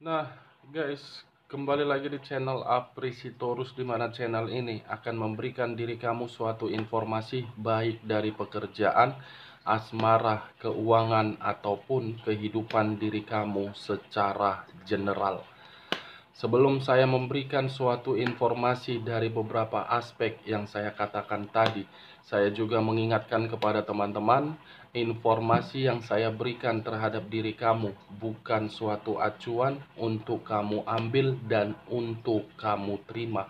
Nah, guys, kembali lagi di channel Aprisitorus, di mana channel ini akan memberikan diri kamu suatu informasi baik dari pekerjaan, asmara, keuangan, ataupun kehidupan diri kamu secara general. Sebelum saya memberikan suatu informasi dari beberapa aspek yang saya katakan tadi, saya juga mengingatkan kepada teman-teman, informasi yang saya berikan terhadap diri kamu bukan suatu acuan untuk kamu ambil dan untuk kamu terima.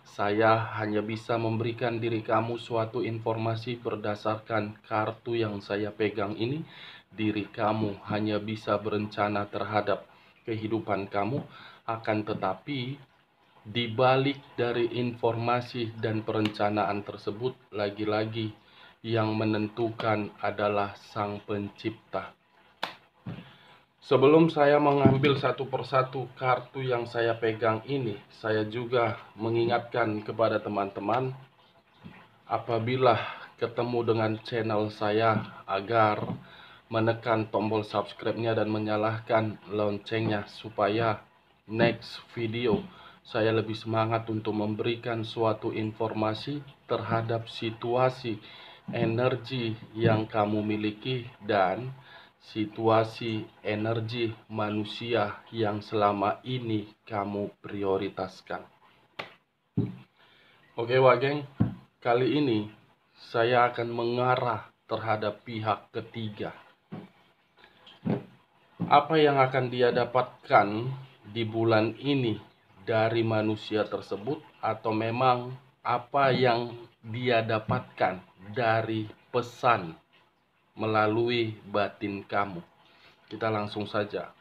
Saya hanya bisa memberikan diri kamu suatu informasi berdasarkan kartu yang saya pegang ini. Diri kamu hanya bisa berencana terhadap kehidupan kamu, akan tetapi di balik dari informasi dan perencanaan tersebut, lagi-lagi yang menentukan adalah Sang Pencipta. Sebelum saya mengambil satu persatu kartu yang saya pegang ini, saya juga mengingatkan kepada teman-teman, apabila ketemu dengan channel saya, agar menekan tombol subscribe-nya dan menyalakan loncengnya, supaya next video saya lebih semangat untuk memberikan suatu informasi terhadap situasi energi yang kamu miliki dan situasi energi manusia yang selama ini kamu prioritaskan. Oke, Wageng, kali ini saya akan mengarah terhadap pihak ketiga. Apa yang akan dia dapatkan di bulan ini dari manusia tersebut, atau memang apa yang dia dapatkan dari pesan melalui batin kamu. Kita langsung saja.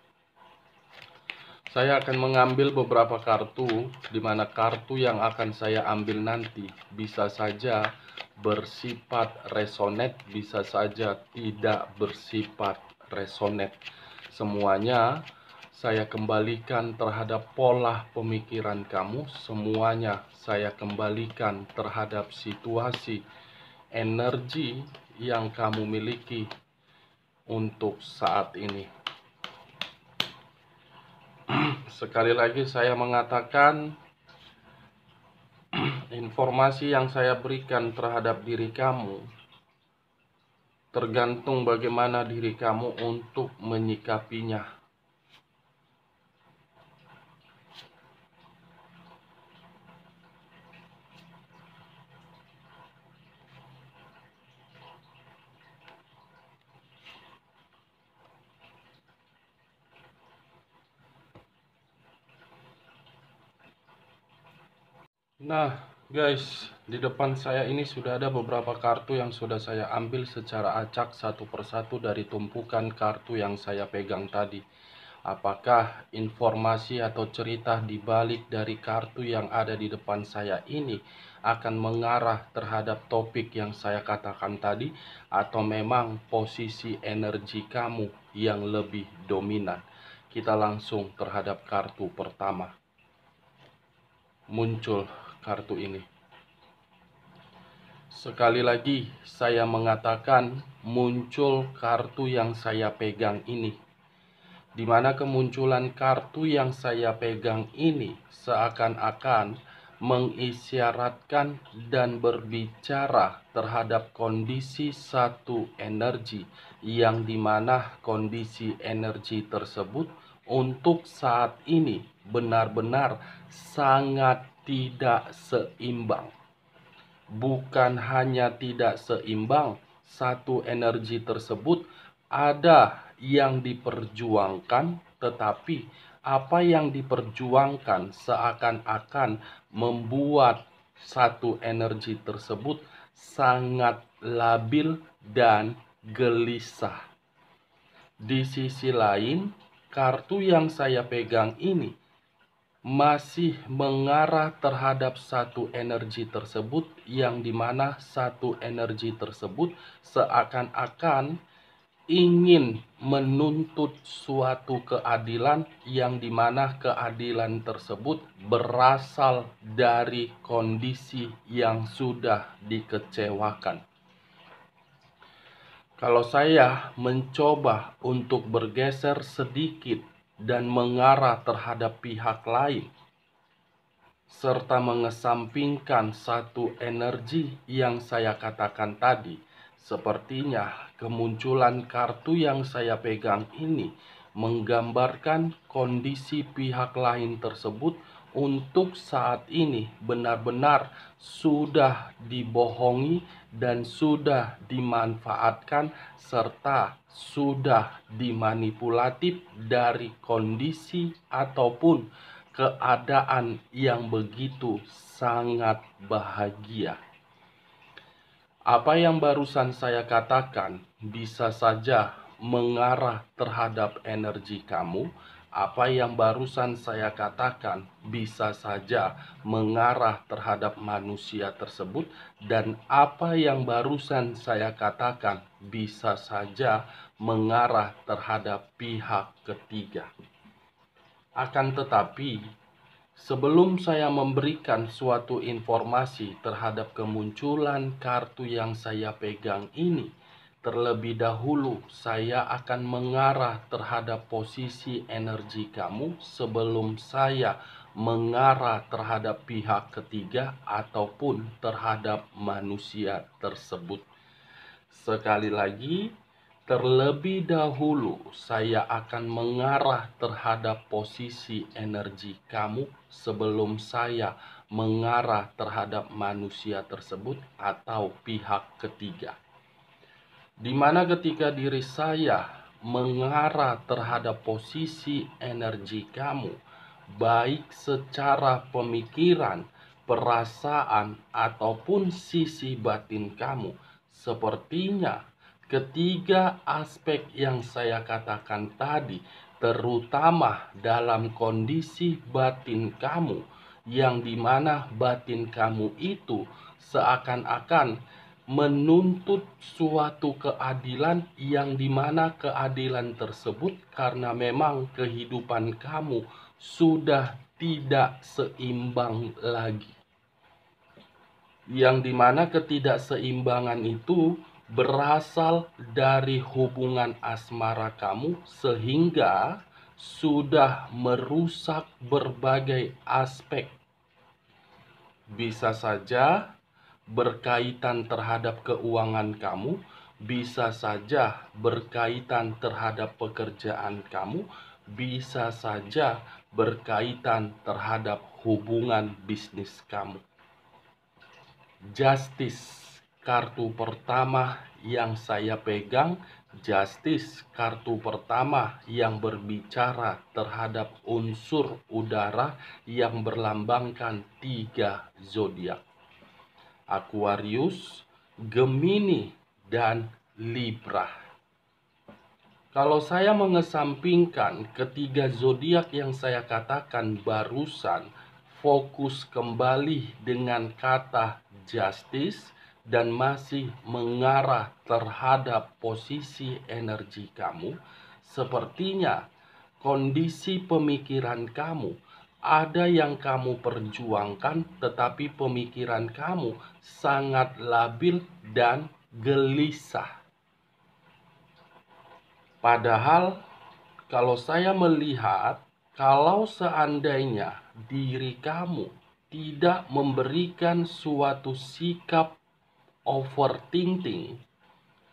Saya akan mengambil beberapa kartu, di mana kartu yang akan saya ambil nanti bisa saja bersifat resonate, bisa saja tidak bersifat resonate. Semuanya saya kembalikan terhadap pola pemikiran kamu, semuanya saya kembalikan terhadap situasi energi yang kamu miliki untuk saat ini. Sekali lagi saya mengatakan, informasi yang saya berikan terhadap diri kamu tergantung bagaimana diri kamu untuk menyikapinya. Nah, guys, di depan saya ini sudah ada beberapa kartu yang sudah saya ambil secara acak satu persatu dari tumpukan kartu yang saya pegang tadi. Apakah informasi atau cerita di balik dari kartu yang ada di depan saya ini akan mengarah terhadap topik yang saya katakan tadi, atau memang posisi energi kamu yang lebih dominan? Kita langsung terhadap kartu pertama. Muncul kartu ini. Sekali lagi saya mengatakan, muncul kartu yang saya pegang ini, di mana kemunculan kartu yang saya pegang ini seakan-akan mengisyaratkan dan berbicara terhadap kondisi satu energi, yang dimana kondisi energi tersebut untuk saat ini benar-benar sangat tidak seimbang. Bukan hanya tidak seimbang, satu energi tersebut ada yang diperjuangkan, tetapi apa yang diperjuangkan seakan-akan membuat satu energi tersebut sangat labil dan gelisah. Di sisi lain, kartu yang saya pegang ini masih mengarah terhadap satu energi tersebut, yang dimana satu energi tersebut seakan-akan ingin menuntut suatu keadilan, yang dimana keadilan tersebut berasal dari kondisi yang sudah dikecewakan. Kalau saya mencoba untuk bergeser sedikit dan mengarah terhadap pihak lain, serta mengesampingkan satu energi yang saya katakan tadi. Sepertinya kemunculan kartu yang saya pegang ini menggambarkan kondisi pihak lain tersebut untuk saat ini benar-benar sudah dibohongi dan sudah dimanfaatkan serta sudah dimanipulatif dari kondisi ataupun keadaan yang begitu sangat bahagia. Apa yang barusan saya katakan bisa saja mengarah terhadap energi kamu. Apa yang barusan saya katakan bisa saja mengarah terhadap manusia tersebut. Dan apa yang barusan saya katakan bisa saja mengarah terhadap pihak ketiga. Akan tetapi, sebelum saya memberikan suatu informasi terhadap kemunculan kartu yang saya pegang ini, terlebih dahulu saya akan mengarah terhadap posisi energi kamu sebelum saya mengarah terhadap pihak ketiga ataupun terhadap manusia tersebut. Sekali lagi, terlebih dahulu saya akan mengarah terhadap posisi energi kamu sebelum saya mengarah terhadap manusia tersebut atau pihak ketiga. Di mana ketika diri saya mengarah terhadap posisi energi kamu, baik secara pemikiran, perasaan, ataupun sisi batin kamu, sepertinya ketiga aspek yang saya katakan tadi, terutama dalam kondisi batin kamu, yang dimana batin kamu itu seakan-akan menuntut suatu keadilan, yang dimana keadilan tersebut karena memang kehidupan kamu sudah tidak seimbang lagi, yang dimana ketidakseimbangan itu berasal dari hubungan asmara kamu sehingga sudah merusak berbagai aspek. Bisa saja berkaitan terhadap keuangan kamu, bisa saja berkaitan terhadap pekerjaan kamu, bisa saja berkaitan terhadap hubungan bisnis kamu. Justice, kartu pertama yang saya pegang, Justice, kartu pertama yang berbicara terhadap unsur udara yang berlambangkan 3 zodiak: Aquarius, Gemini, dan Libra. Kalau saya mengesampingkan ketiga zodiak yang saya katakan barusan, fokus kembali dengan kata justice dan masih mengarah terhadap posisi energi kamu, sepertinya kondisi pemikiran kamu ada yang kamu perjuangkan, tetapi pemikiran kamu sangat labil dan gelisah. Padahal kalau saya melihat, kalau seandainya diri kamu tidak memberikan suatu sikap overthinking,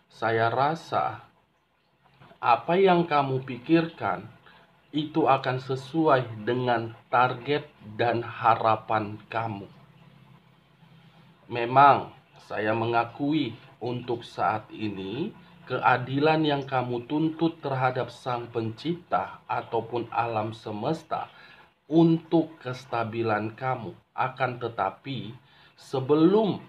saya rasa apa yang kamu pikirkan itu akan sesuai dengan target dan harapan kamu. Memang saya mengakui untuk saat ini keadilan yang kamu tuntut terhadap Sang Pencipta ataupun alam semesta untuk kestabilan kamu. Akan tetapi sebelum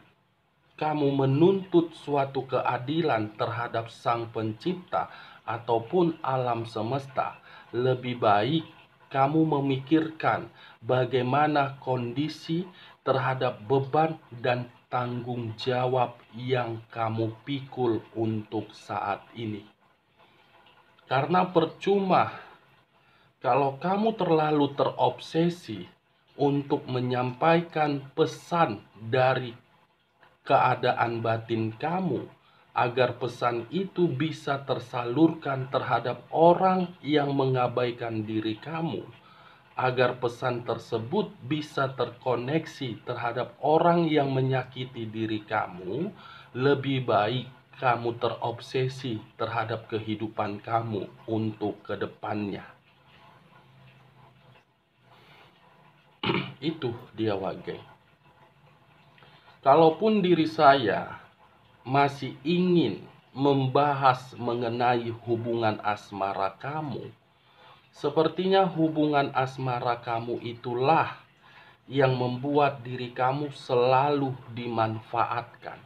kamu menuntut suatu keadilan terhadap Sang Pencipta ataupun alam semesta, lebih baik kamu memikirkan bagaimana kondisi terhadap beban dan tanggung jawab yang kamu pikul untuk saat ini. Karena percuma kalau kamu terlalu terobsesi untuk menyampaikan pesan dari keadaan batin kamu, agar pesan itu bisa tersalurkan terhadap orang yang mengabaikan diri kamu, agar pesan tersebut bisa terkoneksi terhadap orang yang menyakiti diri kamu, lebih baik kamu terobsesi terhadap kehidupan kamu untuk kedepannya. Itu dia Wage. Kalaupun diri saya masih ingin membahas mengenai hubungan asmara kamu, sepertinya hubungan asmara kamu itulah yang membuat diri kamu selalu dimanfaatkan.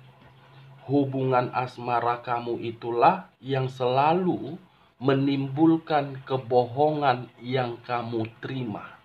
Hubungan asmara kamu itulah yang selalu menimbulkan kebohongan yang kamu terima.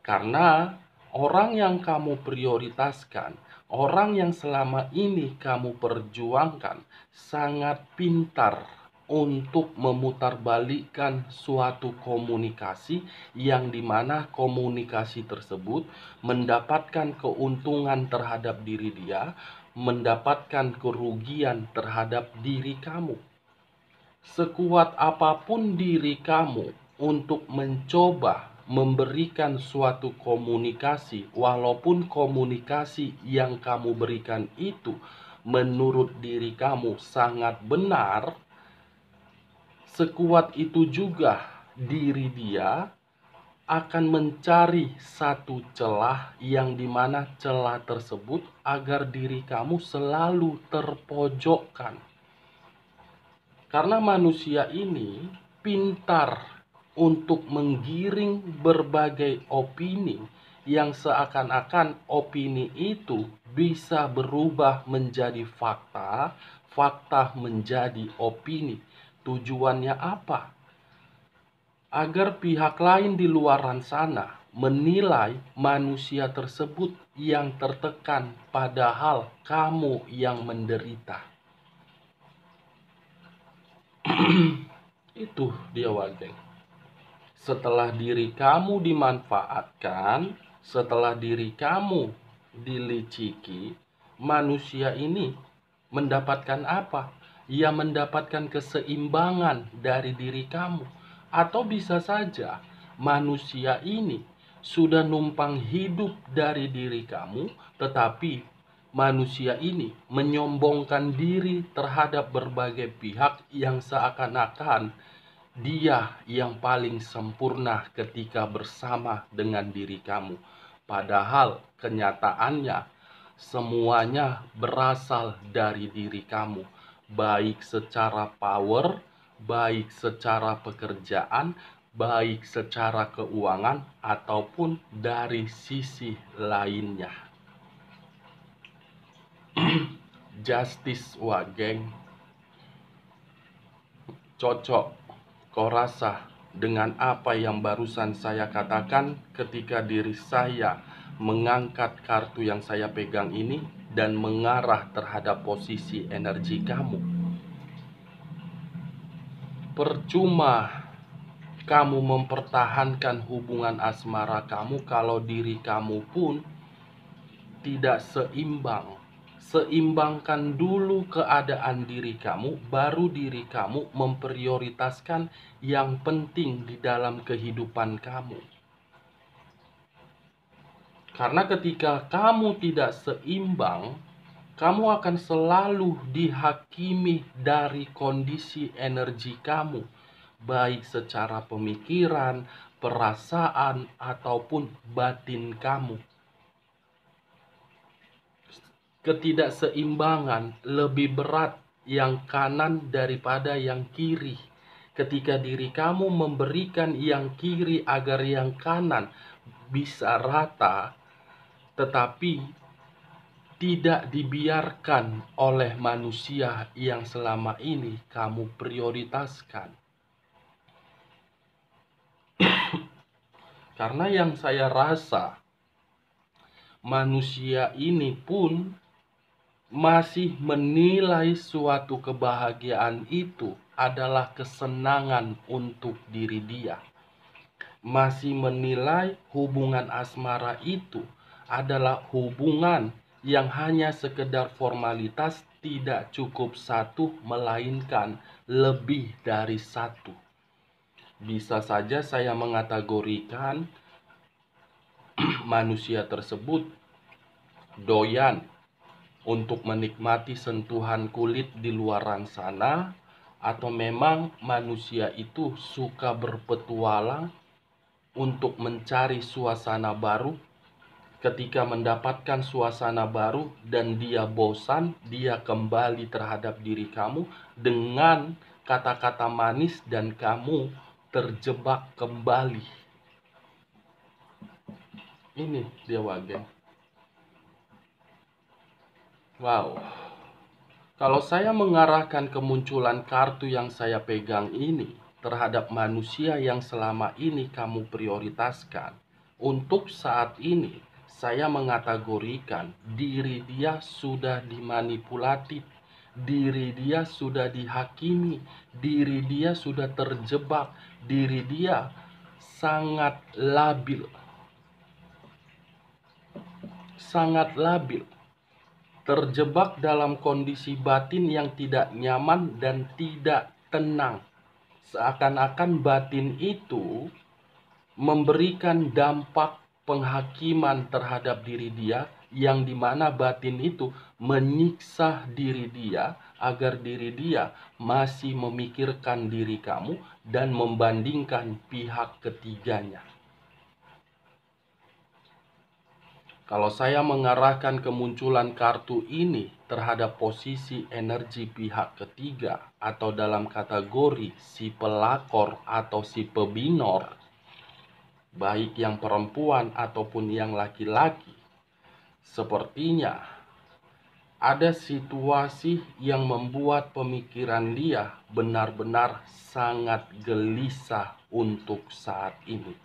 Karena orang yang kamu prioritaskan, orang yang selama ini kamu perjuangkan, sangat pintar untuk memutarbalikkan suatu komunikasi yang dimana komunikasi tersebut mendapatkan keuntungan terhadap diri dia, mendapatkan kerugian terhadap diri kamu. Sekuat apapun diri kamu untuk mencoba memberikan suatu komunikasi, walaupun komunikasi yang kamu berikan itu menurut diri kamu sangat benar, sekuat itu juga diri dia akan mencari satu celah yang dimana celah tersebut agar diri kamu selalu terpojokkan. Karena manusia ini pintar untuk menggiring berbagai opini yang seakan-akan opini itu bisa berubah menjadi fakta, fakta menjadi opini. Tujuannya apa? Agar pihak lain di luaran sana menilai manusia tersebut yang tertekan, padahal kamu yang menderita. Itu dia Wageng. Setelah diri kamu dimanfaatkan, setelah diri kamu diliciki, manusia ini mendapatkan apa? Ia mendapatkan keseimbangan dari diri kamu. Atau bisa saja manusia ini sudah numpang hidup dari diri kamu, tetapi manusia ini menyombongkan diri terhadap berbagai pihak yang seakan-akan dia yang paling sempurna ketika bersama dengan diri kamu. Padahal kenyataannya semuanya berasal dari diri kamu. Baik secara power, baik secara pekerjaan, baik secara keuangan, ataupun dari sisi lainnya. Justice Wageng, cocok kau rasa dengan apa yang barusan saya katakan ketika diri saya mengangkat kartu yang saya pegang ini dan mengarah terhadap posisi energi kamu? Percuma kamu mempertahankan hubungan asmara kamu kalau diri kamu pun tidak seimbang. Seimbangkan dulu keadaan diri kamu, baru diri kamu memprioritaskan yang penting di dalam kehidupan kamu. Karena ketika kamu tidak seimbang, kamu akan selalu dihakimi dari kondisi energi kamu, baik secara pemikiran, perasaan, ataupun batin kamu. Ketidakseimbangan lebih berat yang kanan daripada yang kiri. Ketika diri kamu memberikan yang kiri agar yang kanan bisa rata, tetapi tidak dibiarkan oleh manusia yang selama ini kamu prioritaskan. Karena yang saya rasa, manusia ini pun masih menilai suatu kebahagiaan itu adalah kesenangan untuk diri dia. Masih menilai hubungan asmara itu adalah hubungan yang hanya sekedar formalitas tidak cukup satu, melainkan lebih dari satu. Bisa saja saya mengategorikan manusia tersebut doyan untuk menikmati sentuhan kulit di luaran sana, atau memang manusia itu suka berpetualang untuk mencari suasana baru. Ketika mendapatkan suasana baru dan dia bosan, dia kembali terhadap diri kamu dengan kata-kata manis dan kamu terjebak kembali. Ini dia Wagen. Wow. Kalau saya mengarahkan kemunculan kartu yang saya pegang ini terhadap manusia yang selama ini kamu prioritaskan, untuk saat ini saya mengategorikan diri dia sudah dimanipulasi, diri dia sudah dihakimi, diri dia sudah terjebak, diri dia sangat labil. Sangat labil. Terjebak dalam kondisi batin yang tidak nyaman dan tidak tenang. Seakan-akan batin itu memberikan dampak penghakiman terhadap diri dia, yang dimana batin itu menyiksa diri dia agar diri dia masih memikirkan diri kamu dan membandingkan pihak ketiganya. Kalau saya mengarahkan kemunculan kartu ini terhadap posisi energi pihak ketiga atau dalam kategori si pelakor atau si pebinor, baik yang perempuan ataupun yang laki-laki, sepertinya ada situasi yang membuat pemikiran dia benar-benar sangat gelisah untuk saat ini.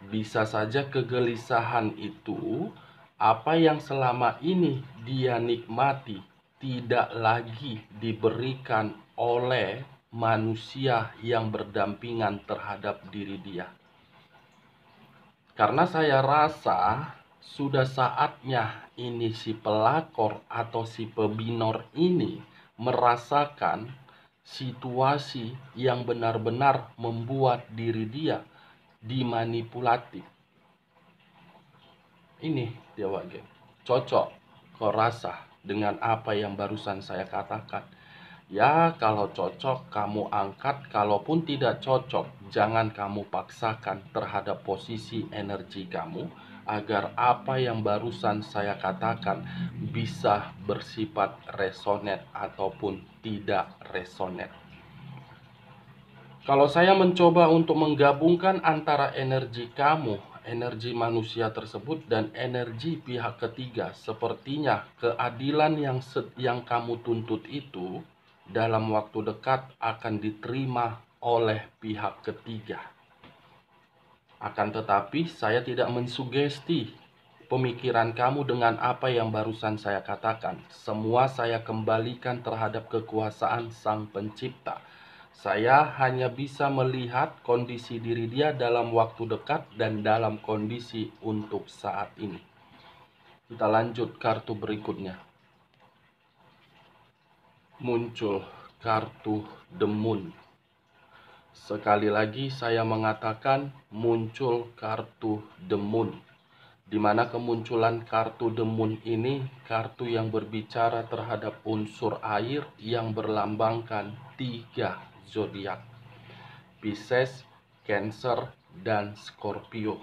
Bisa saja kegelisahan itu, apa yang selama ini dia nikmati, tidak lagi diberikan oleh manusia yang berdampingan terhadap diri dia. Karena saya rasa sudah saatnya ini si pelakor atau si pebinor ini merasakan situasi yang benar-benar membuat diri dia dimanipulatif. Ini dia Wagen. Cocok kau rasa dengan apa yang barusan saya katakan? Ya, kalau cocok kamu angkat, kalaupun tidak cocok, jangan kamu paksakan terhadap posisi energi kamu agar apa yang barusan saya katakan bisa bersifat resonate ataupun tidak resonate. Kalau saya mencoba untuk menggabungkan antara energi kamu, energi manusia tersebut, dan energi pihak ketiga, sepertinya keadilan yang kamu tuntut itu dalam waktu dekat akan diterima oleh pihak ketiga. Akan tetapi saya tidak mensugesti pemikiran kamu dengan apa yang barusan saya katakan. Semua saya kembalikan terhadap kekuasaan Sang Pencipta. Saya hanya bisa melihat kondisi diri dia dalam waktu dekat dan dalam kondisi untuk saat ini. Kita lanjut kartu berikutnya. Muncul kartu The Moon. Sekali lagi saya mengatakan muncul kartu The Moon. Di mana kemunculan kartu The Moon ini kartu yang berbicara terhadap unsur air yang berlambangkan 3 zodiak, Pisces, Cancer, dan Scorpio.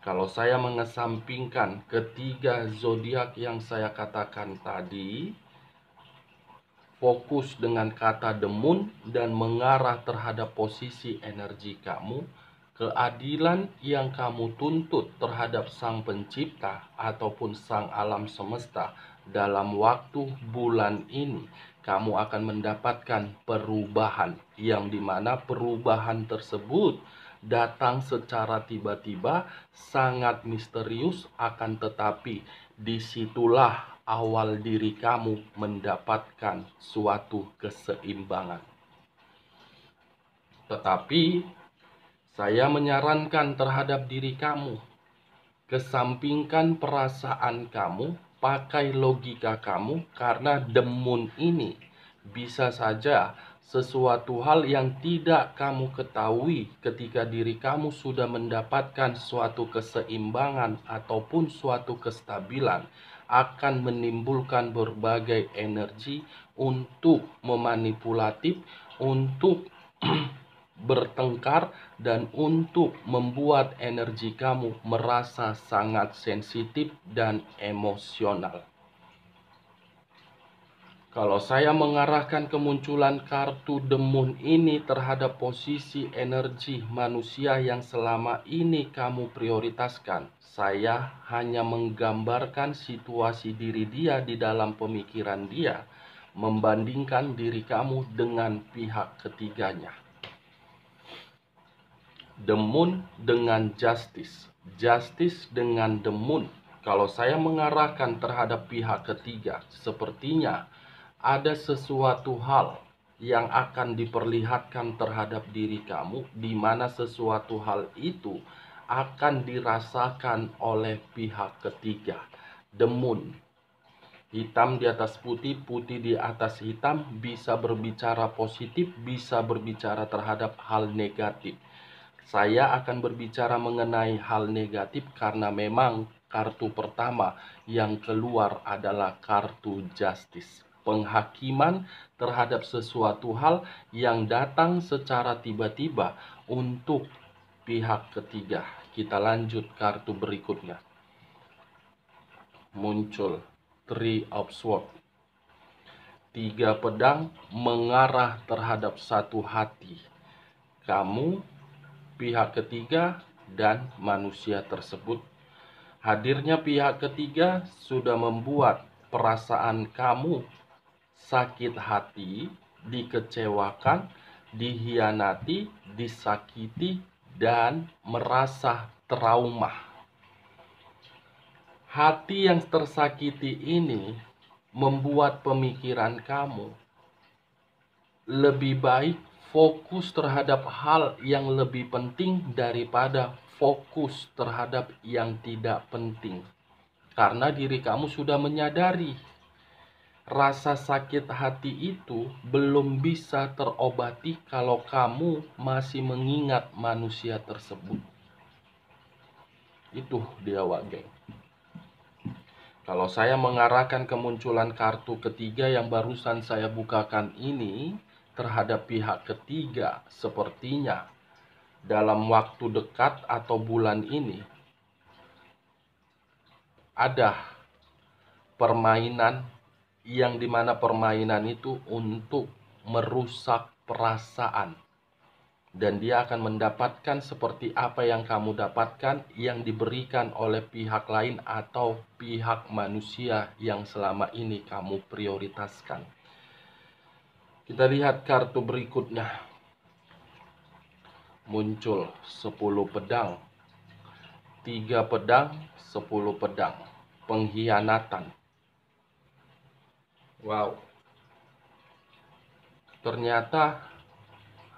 Kalau saya mengesampingkan ketiga zodiak yang saya katakan tadi, fokus dengan kata The Moon dan mengarah terhadap posisi energi kamu, keadilan yang kamu tuntut terhadap Sang Pencipta ataupun Sang Alam Semesta dalam waktu bulan ini, kamu akan mendapatkan perubahan, yang dimana perubahan tersebut datang secara tiba-tiba, sangat misterius, akan tetapi disitulah awal diri kamu mendapatkan suatu keseimbangan. Tetapi saya menyarankan terhadap diri kamu, kesampingkan perasaan kamu pakai logika kamu, karena the moon ini bisa saja sesuatu hal yang tidak kamu ketahui ketika diri kamu sudah mendapatkan suatu keseimbangan ataupun suatu kestabilan akan menimbulkan berbagai energi untuk memanipulatif, untuk bertengkar, dan untuk membuat energi kamu merasa sangat sensitif dan emosional. Kalau saya mengarahkan kemunculan kartu The Moon ini terhadap posisi energi manusia yang selama ini kamu prioritaskan, saya hanya menggambarkan situasi diri dia di dalam pemikiran dia, membandingkan diri kamu dengan pihak ketiganya. The Moon dengan Justice, Justice dengan The Moon. Kalau saya mengarahkan terhadap pihak ketiga, sepertinya ada sesuatu hal yang akan diperlihatkan terhadap diri kamu, di mana sesuatu hal itu akan dirasakan oleh pihak ketiga. The Moon, hitam di atas putih, putih di atas hitam, bisa berbicara positif, bisa berbicara terhadap hal negatif. Saya akan berbicara mengenai hal negatif karena memang kartu pertama yang keluar adalah kartu Justice. Penghakiman terhadap sesuatu hal yang datang secara tiba-tiba untuk pihak ketiga. Kita lanjut kartu berikutnya. Muncul Three of Swords. 3 pedang mengarah terhadap satu hati. Kamu, pihak ketiga, dan manusia tersebut. Hadirnya pihak ketiga sudah membuat perasaan kamu sakit hati, dikecewakan, dihianati, disakiti, dan merasa trauma. Hati yang tersakiti ini membuat pemikiran kamu lebih baik fokus terhadap hal yang lebih penting daripada fokus terhadap yang tidak penting. Karena diri kamu sudah menyadari rasa sakit hati itu belum bisa terobati kalau kamu masih mengingat manusia tersebut. Itu dia, geng. Kalau saya mengarahkan kemunculan kartu ketiga yang barusan saya bukakan ini terhadap pihak ketiga, sepertinya dalam waktu dekat atau bulan ini ada permainan yang dimana permainan itu untuk merusak perasaan, dan dia akan mendapatkan seperti apa yang kamu dapatkan yang diberikan oleh pihak lain atau pihak manusia yang selama ini kamu prioritaskan. Kita lihat kartu berikutnya. Muncul 10 pedang. 3 pedang, 10 pedang. Pengkhianatan. Wow. Ternyata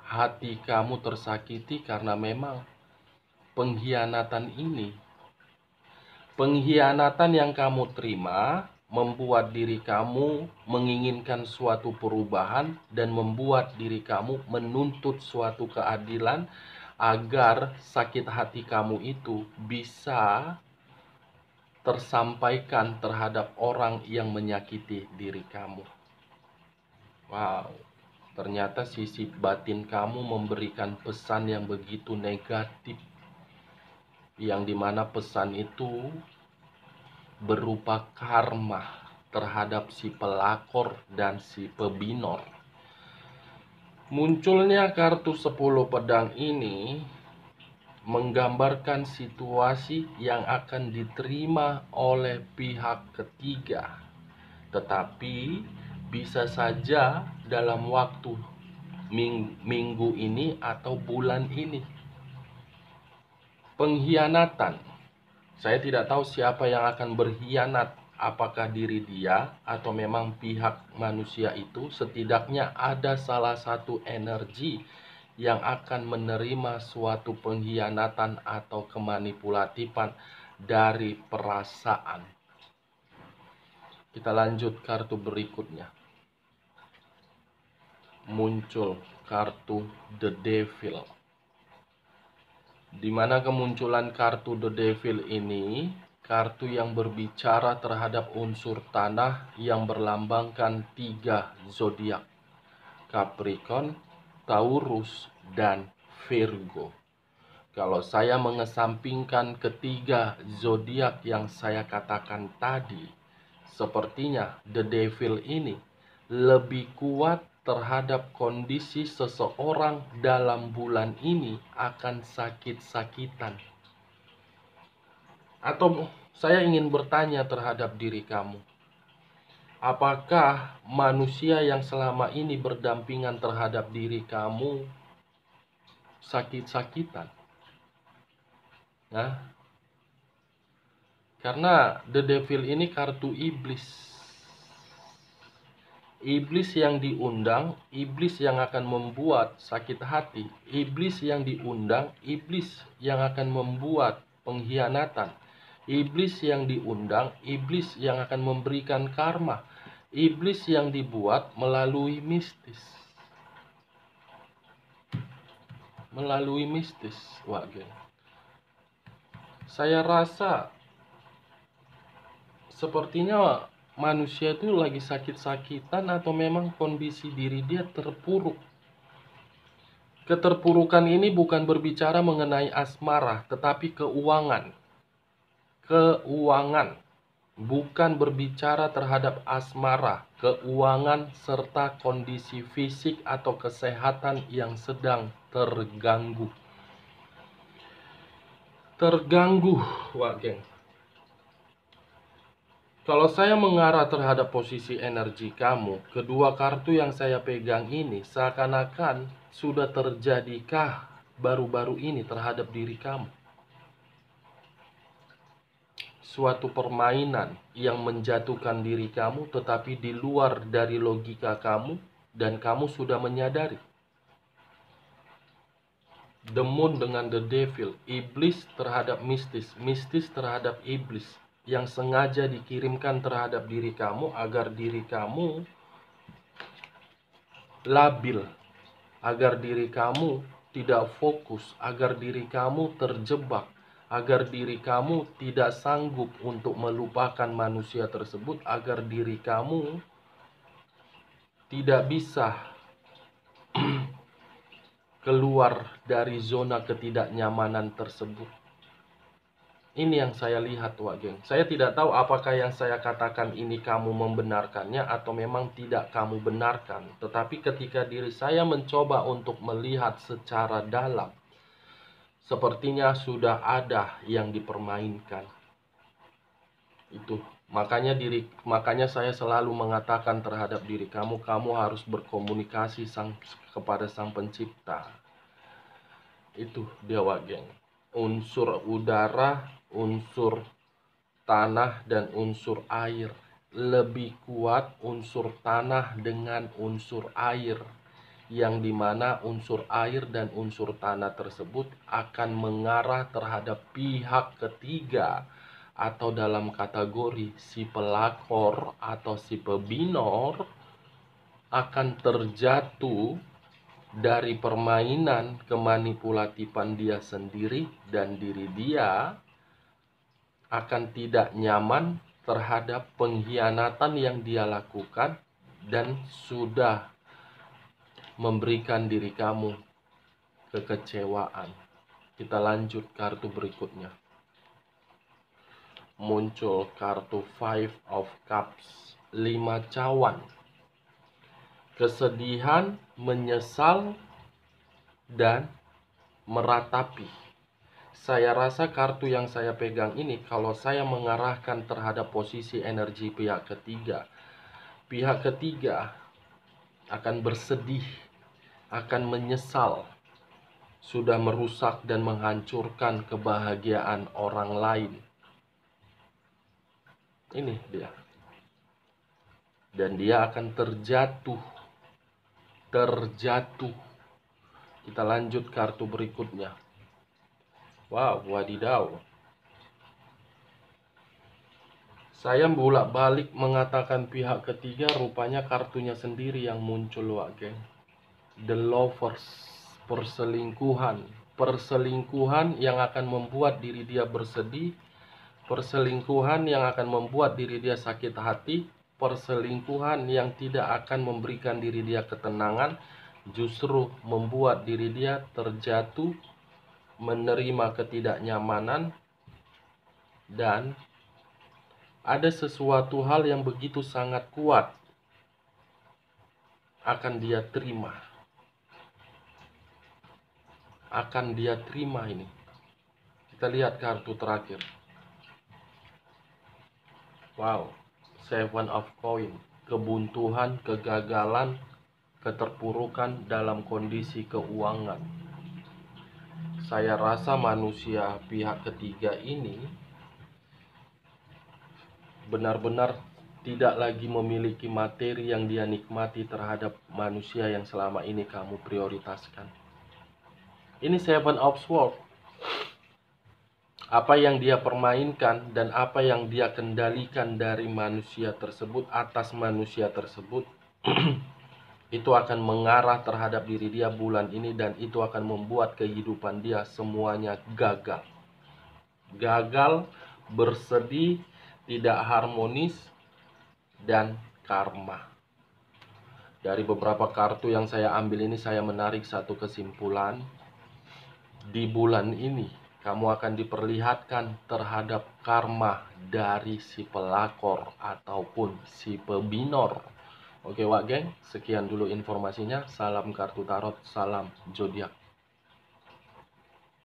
hati kamu tersakiti karena memang pengkhianatan ini. Pengkhianatan yang kamu terima membuat diri kamu menginginkan suatu perubahan dan membuat diri kamu menuntut suatu keadilan agar sakit hati kamu itu bisa tersampaikan terhadap orang yang menyakiti diri kamu. Wow, ternyata sisi batin kamu memberikan pesan yang begitu negatif, yang dimana pesan itu berupa karma terhadap si pelakor dan si pebinor. Munculnya kartu 10 pedang ini menggambarkan situasi yang akan diterima oleh pihak ketiga, tetapi bisa saja dalam waktu minggu ini atau bulan ini. Pengkhianatan, saya tidak tahu siapa yang akan berkhianat, apakah diri dia atau memang pihak manusia itu. Setidaknya ada salah satu energi yang akan menerima suatu pengkhianatan atau kemanipulatifan dari perasaan. Kita lanjut kartu berikutnya. Muncul kartu The Devil. Di mana kemunculan kartu The Devil ini, kartu yang berbicara terhadap unsur tanah yang berlambangkan 3 zodiak: Capricorn, Taurus, dan Virgo. Kalau saya mengesampingkan ketiga zodiak yang saya katakan tadi, sepertinya The Devil ini lebih kuat terhadap kondisi seseorang dalam bulan ini akan sakit-sakitan. Atau saya ingin bertanya terhadap diri kamu, apakah manusia yang selama ini berdampingan terhadap diri kamu sakit-sakitan? Nah, karena The Devil ini kartu iblis. Iblis yang diundang, iblis yang akan membuat sakit hati. Iblis yang diundang, iblis yang akan membuat pengkhianatan. Iblis yang diundang, iblis yang akan memberikan karma. Iblis yang dibuat melalui mistis. Melalui mistis, wah geng. Saya rasa sepertinya manusia itu lagi sakit-sakitan atau memang kondisi diri dia terpuruk. Keterpurukan ini bukan berbicara mengenai asmara, tetapi keuangan. Keuangan. Bukan berbicara terhadap asmara, keuangan, serta kondisi fisik atau kesehatan yang sedang terganggu. Terganggu, wah geng. Kalau saya mengarah terhadap posisi energi kamu, kedua kartu yang saya pegang ini seakan-akan sudah terjadikah baru-baru ini terhadap diri kamu. Suatu permainan yang menjatuhkan diri kamu tetapi di luar dari logika kamu dan kamu sudah menyadari. The Moon dengan The Devil, iblis terhadap mistis, mistis terhadap iblis, yang sengaja dikirimkan terhadap diri kamu agar diri kamu labil, agar diri kamu tidak fokus, agar diri kamu terjebak, agar diri kamu tidak sanggup untuk melupakan manusia tersebut, agar diri kamu tidak bisa keluar dari zona ketidaknyamanan tersebut. Ini yang saya lihat, wak geng. Saya tidak tahu apakah yang saya katakan ini kamu membenarkannya atau memang tidak kamu benarkan. Tetapi ketika diri saya mencoba untuk melihat secara dalam, sepertinya sudah ada yang dipermainkan. Itu makanya saya selalu mengatakan terhadap diri kamu, kamu harus berkomunikasi kepada Sang Pencipta. Itu dia, wak geng. Unsur udara, unsur tanah, dan unsur air. Lebih kuat unsur tanah dengan unsur air, yang dimana unsur air dan unsur tanah tersebut akan mengarah terhadap pihak ketiga, atau dalam kategori si pelakor atau si pebinor akan terjatuh dari permainan kemanipulatifan dia sendiri, dan diri dia akan tidak nyaman terhadap pengkhianatan yang dia lakukan dan sudah memberikan diri kamu kekecewaan. Kita lanjut kartu berikutnya. Muncul kartu Five of Cups, 5 cawan. Kesedihan, menyesal, dan meratapi. Saya rasa kartu yang saya pegang ini, kalau saya mengarahkan terhadap posisi energi pihak ketiga akan bersedih, akan menyesal, sudah merusak dan menghancurkan kebahagiaan orang lain. Ini dia. Dan dia akan terjatuh. Kita lanjut kartu berikutnya. Wow, wadidaw. Saya bolak-balik mengatakan pihak ketiga, rupanya kartunya sendiri yang muncul, Wak geng. The Lovers, perselingkuhan. Perselingkuhan yang akan membuat diri dia bersedih, perselingkuhan yang akan membuat diri dia sakit hati, perselingkuhan yang tidak akan memberikan diri dia ketenangan, justru membuat diri dia terjatuh, menerima ketidaknyamanan, dan ada sesuatu hal yang begitu sangat kuat akan dia terima. Akan dia terima ini. Kita lihat kartu terakhir. Wow, Seven of Coin. Kebuntuan, kegagalan, keterpurukan dalam kondisi keuangan. Saya rasa manusia pihak ketiga ini benar-benar tidak lagi memiliki materi yang dia nikmati terhadap manusia yang selama ini kamu prioritaskan. Ini Seven of Swords. Apa yang dia permainkan dan apa yang dia kendalikan dari manusia tersebut, atas manusia tersebut, itu akan mengarah terhadap diri dia bulan ini, dan itu akan membuat kehidupan dia semuanya gagal. Gagal, bersedih, tidak harmonis, dan karma. Dari beberapa kartu yang saya ambil ini, saya menarik satu kesimpulan. Di bulan ini kamu akan diperlihatkan terhadap karma dari si pelakor ataupun si pebinor. Oke Wak geng, sekian dulu informasinya. Salam kartu tarot, salam zodiak.